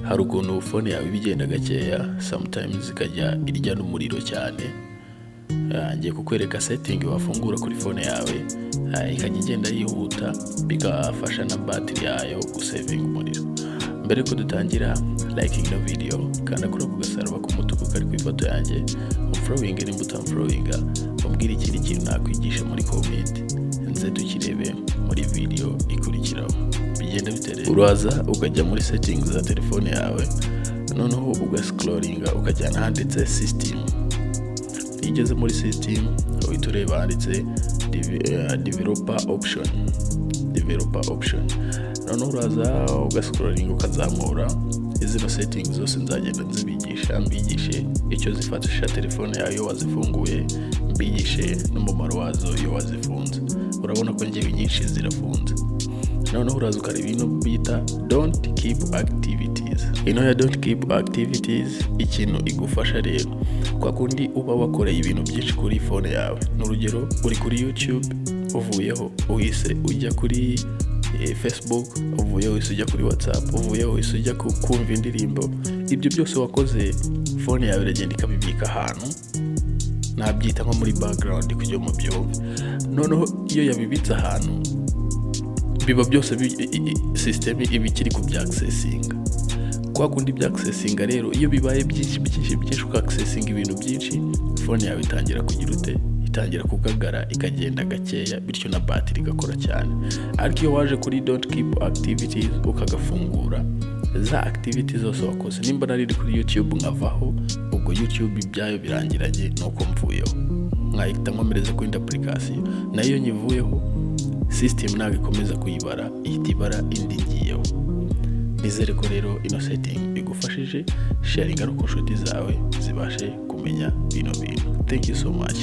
hari ukuntu phone yawe ibigenda gakeya sometimes ikajya irya n'umuriro cyane. Ngiye kukwereka setting wafungura kuri phone yawe ikajya igenda yihuta bigafasha na battery yayo gusaving umuriro. Mbere ko dutangira, liking the video kandi akora kugasaraba k'umutuku kari ku ifoto yanjye, following nimba followinga, umbwira ikindi kintu nakwigisha muri comment nze tukirebe muri video ikurikiraho. Bigenda bitereye, uraza ukajya muri settings za telefone yawe, noneho ugascrollinga ukajyana handitse system. Igeze muri system uhita ureba handitse developer option. Noneho uraza ugascrollinga ukazamura izino settings zose nzagenda mbigishe icyo zifatisha telefone yawe iyo wazifunguye, mbigishe n'umumaro wazo iyo wazifunze. Urabona ko ngewe nyinshi zirafunze. Noneho uraza ukareba ino bita don't keep activities. Ino ya don't keep activities ikintu igufasha rero kwa kundi uba wakoreye ibintu byinshi kuri phone yawe. N'urugero uri kuri YouTube uvuyeho uhise ujya kuri Facebook, uvuyeho uhise ujya kuri WhatsApp, uvuyeho uhise ujya kumva indirimbo. Ibyo byose wakoze phone yawe iragenda ikabibika ahantu, nabyita nko muri background kujya mu byumve. Noneho iyo yabibitse ahantu biba byose system iba ikiri ku accessing. Kwa kundi accessing rero iyo bibaye byinshi uka accessing ibintu byinshi, phone yawe itangira kugira itangira kugagara ikagenda gakeya, bityo na battery igakora cyane. Ariko iyo waje kuri don't keep activities ukagafungura, za activities zose wakoze, nimba nari kuri YouTube nkavaho, ubwo YouTube ibyayo birangiranye nuko mvuyeho, nkahita nkomereza kuri application nayo nyivuyeho, system ntabwo ikomeza kuyibara, ihita ibara indi ngiyeho. Nizere ko rero ino setting igufashije, sharing ari ku nshuti zawe zibashe kumenya bino bintu. Thank you so much.